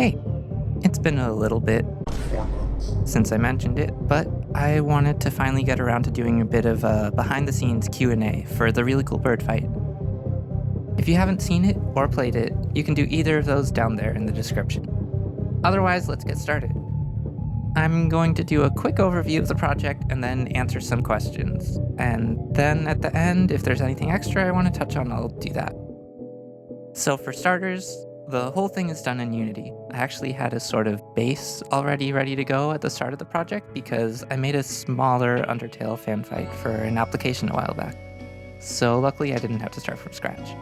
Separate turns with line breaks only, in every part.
Hey, it's been a little bit
4 months.
since I mentioned it, but I wanted to finally get around to doing a bit of a behind-the-scenes Q&A for the really cool bird fight. If you haven't seen it or played it, you can do either of those down there in the description. Otherwise, let's get started. I'm going to do a quick overview of the project and then answer some questions. And then at the end, if there's anything extra I want to touch on, I'll do that. So for starters, the whole thing is done in Unity. I actually had a sort of base already ready to go at the start of the project because I made a smaller Undertale fan fight for an application a while back. So luckily I didn't have to start from scratch.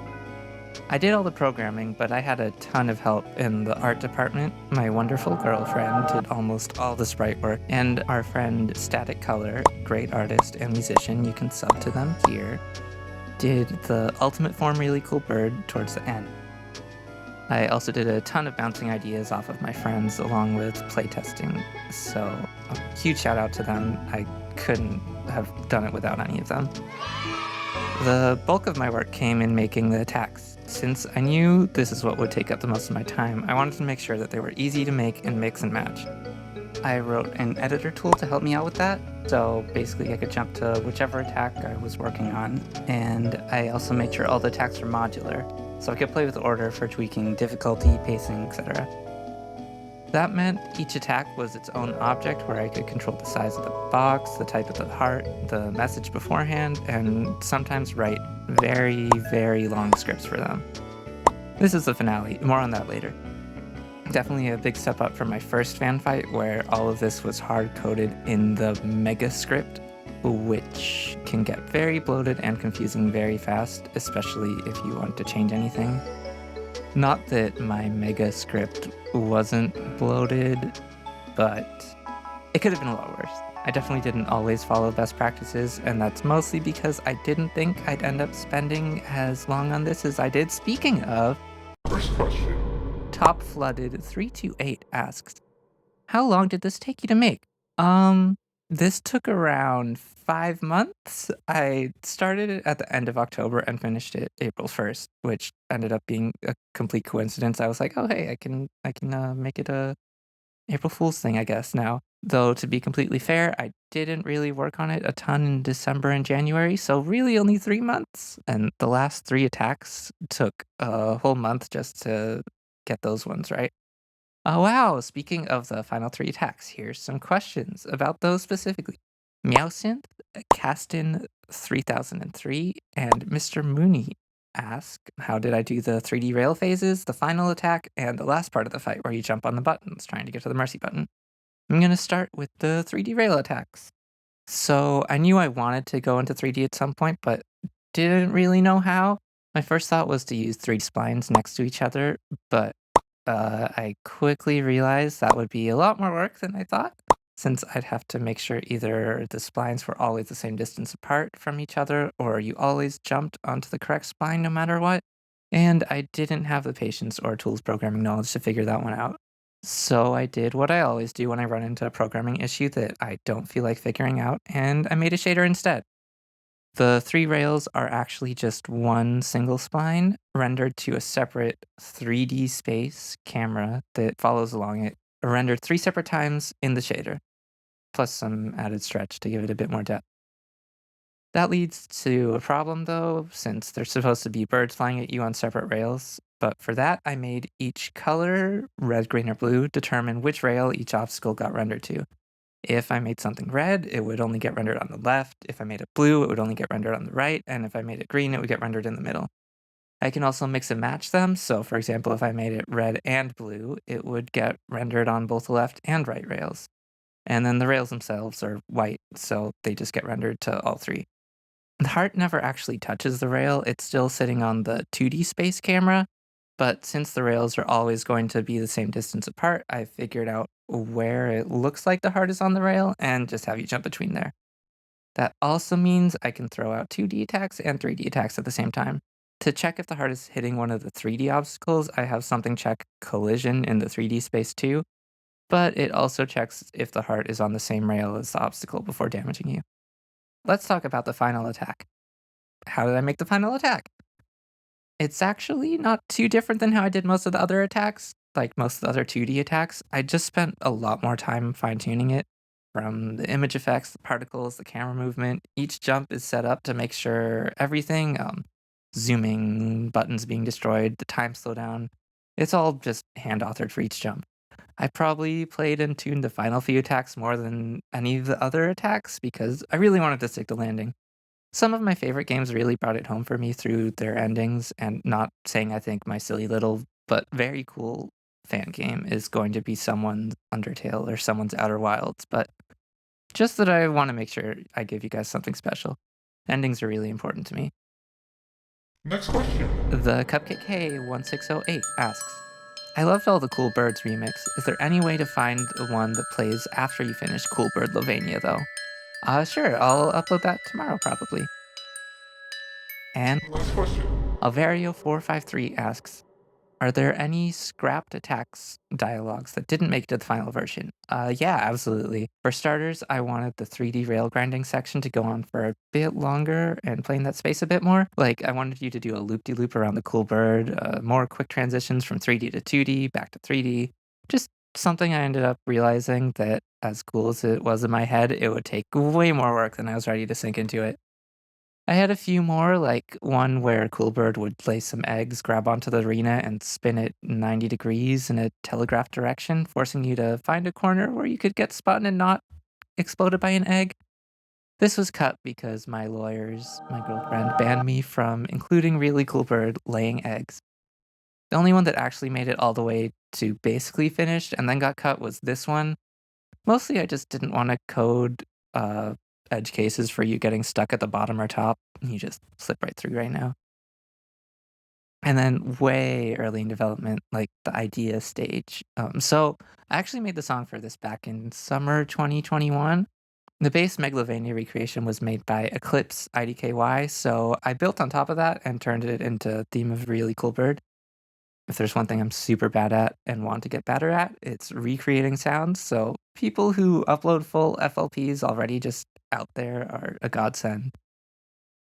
I did all the programming, but I had a ton of help in the art department. My wonderful girlfriend did almost all the sprite work, and our friend Static Color, great artist and musician, you can sub to them here, did the ultimate form really cool bird towards the end. I also did a ton of bouncing ideas off of my friends along with playtesting, so a huge shout out to them. I couldn't have done it without any of them. The bulk of my work came in making the attacks. Since I knew this is what would take up the most of my time, I wanted to make sure that they were easy to make and mix and match. I wrote an editor tool to help me out with that, so basically I could jump to whichever attack I was working on, and I also made sure all the attacks were modular, so I could play with order for tweaking difficulty, pacing, etc. That meant each attack was its own object where I could control the size of the box, the type of the heart, the message beforehand, and sometimes write very, very long scripts for them. This is the finale, more on that later. Definitely a big step up from my first fan fight where all of this was hard-coded in the mega script, which can get very bloated and confusing very fast, especially if you want to change anything. Not that my mega script wasn't bloated, but it could have been a lot worse. I definitely didn't always follow best practices, and that's mostly because I didn't think I'd end up spending as long on this as I did. Speaking of,
First question.
Top Flooded 328 asks, how long did this take you to make? This took around 5 months. I started it at the end of October and finished it April 1st, which ended up being a complete coincidence. I was like, oh hey, I can make it a April Fool's thing, I guess now. Though to be completely fair, I didn't really work on it a ton in December and January, so really only 3 months. And the last 3 attacks took a whole month just to get those ones right. Oh, wow. Speaking of the final 3 attacks, here's some questions about those specifically. Meowsynth, Castin 3003, and Mr. Mooney ask, how did I do the 3D rail phases, the final attack, and the last part of the fight where you jump on the buttons trying to get to the mercy button? I'm going to start with the 3D rail attacks. So I knew I wanted to go into 3D at some point, but didn't really know how. My first thought was to use 3D splines next to each other, but I quickly realized that would be a lot more work than I thought, since I'd have to make sure either the splines were always the same distance apart from each other, or you always jumped onto the correct spline no matter what. And I didn't have the patience or tools programming knowledge to figure that one out. So I did what I always do when I run into a programming issue that I don't feel like figuring out, and I made a shader instead. The 3 rails are actually just one single spline rendered to a separate 3D space camera that follows along it, rendered 3 separate times in the shader, plus some added stretch to give it a bit more depth. That leads to a problem though, since there's supposed to be birds flying at you on separate rails, but for that I made each color, red, green, or blue, determine which rail each obstacle got rendered to. If I made something red, it would only get rendered on the left. If I made it blue, it would only get rendered on the right. And if I made it green, it would get rendered in the middle. I can also mix and match them. So for example, if I made it red and blue, it would get rendered on both the left and right rails. And then the rails themselves are white, so they just get rendered to all 3. The heart never actually touches the rail. It's still sitting on the 2D space camera. But since the rails are always going to be the same distance apart, I figured out where it looks like the heart is on the rail and just have you jump between there. That also means I can throw out 2D attacks and 3D attacks at the same time. To check if the heart is hitting one of the 3D obstacles, I have something check collision in the 3D space too, but it also checks if the heart is on the same rail as the obstacle before damaging you. Let's talk about the final attack. How did I make the final attack? It's actually not too different than how I did most of the other attacks. like most of the other 2D attacks, I just spent a lot more time fine-tuning it. From the image effects, the particles, the camera movement, each jump is set up to make sure everything, zooming, buttons being destroyed, the time slowdown, it's all just hand-authored for each jump. I probably played and tuned the final few attacks more than any of the other attacks because I really wanted to stick to landing. Some of my favorite games really brought it home for me through their endings, and not saying I think my silly little but very cool fan game is going to be someone's Undertale or someone's Outer Wilds, but just that I want to make sure I give you guys something special. Endings are really important to me.
Next question.
The Cupcake K1608 asks, I loved all the Cool Birds remix. Is there any way to find the one that plays after you finish Cool Bird Lovania, though? Sure, I'll upload that tomorrow, probably. And
Next question.
Alvario453 asks, are there any scrapped attacks dialogues that didn't make it to the final version? Yeah, absolutely. For starters, I wanted the 3D rail grinding section to go on for a bit longer and play in that space a bit more. Like, I wanted you to do a loop-de-loop around the cool bird, more quick transitions from 3D to 2D, back to 3D. Just something I ended up realizing that, as cool as it was in my head, it would take way more work than I was ready to sink into it. I had a few more, like one where Coolbird would lay some eggs, grab onto the arena, and spin it 90 degrees in a telegraph direction, forcing you to find a corner where you could get spun and not exploded by an egg. This was cut because my lawyers, my girlfriend, banned me from including Really Coolbird laying eggs. The only one that actually made it all the way to basically finished and then got cut was this one. Mostly I just didn't want to code uh, edge cases for you getting stuck at the bottom or top. You just slip right through right now. And then way early in development, like the idea stage. So I actually made the song for this back in summer 2021. The base Megalovania recreation was made by Eclipse IDKY, so I built on top of that and turned it into theme of Really Cool Bird. If there's one thing I'm super bad at and want to get better at, it's recreating sounds. So people who upload full FLPs already just out there are a godsend.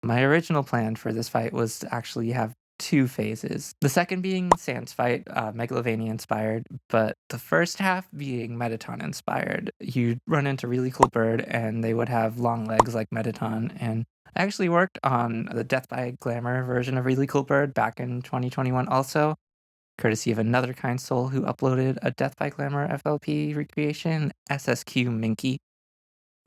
My original plan for this fight was to actually have two phases. The second being Sans fight, Megalovania inspired, but the first half being Metaton inspired. You'd run into Really Cool Bird and they would have long legs like Metaton, and I actually worked on the Death by Glamour version of Really Cool Bird back in 2021 also, courtesy of another kind soul who uploaded a Death by Glamour FLP recreation, SSQ Minky.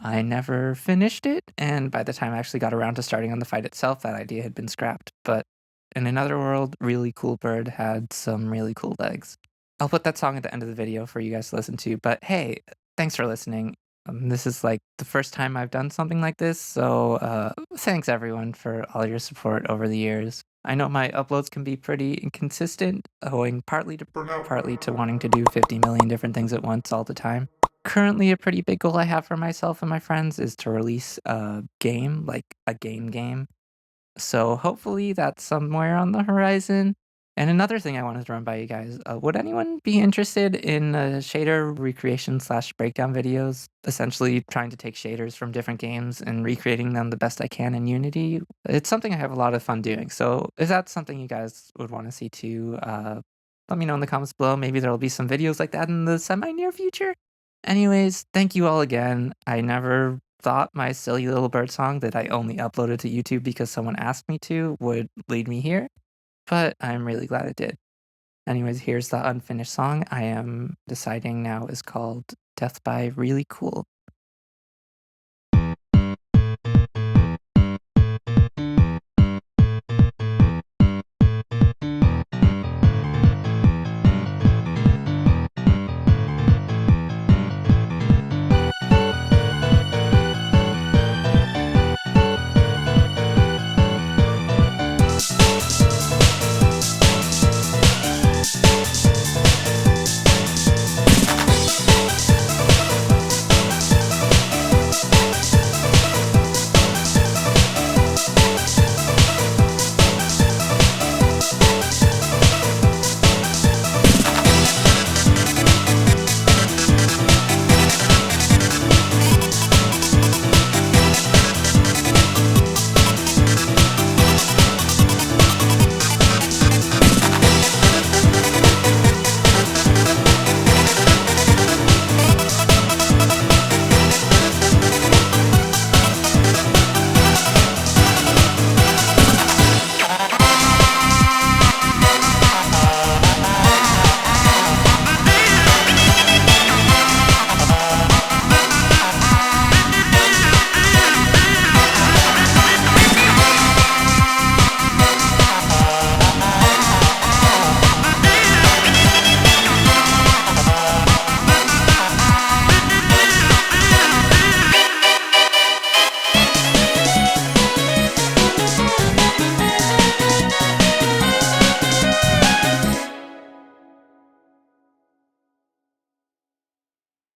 I never finished it, and by the time I actually got around to starting on the fight itself, that idea had been scrapped. But in another world, Really Cool Bird had some really cool legs. I'll put that song at the end of the video for you guys to listen to, but hey, thanks for listening. This is like the first time I've done something like this, so thanks everyone for all your support over the years. I know my uploads can be pretty inconsistent, owing partly
For now.
to wanting to do 50 million different things at once all the time. Currently, a pretty big goal I have for myself and my friends is to release a game, like a game. So hopefully that's somewhere on the horizon. And another thing I wanted to run by you guys, would anyone be interested in shader recreation slash breakdown videos? Essentially trying to take shaders from different games and recreating them the best I can in Unity. It's something I have a lot of fun doing. So if that's something you guys would want to see too, let me know in the comments below. Maybe there'll be some videos like that in the semi-near future. Anyways, thank you all again. I never thought my silly little bird song that I only uploaded to YouTube because someone asked me to would lead me here, but I'm really glad it did. Anyways, here's the unfinished song I am deciding now is called Death by Really Cool.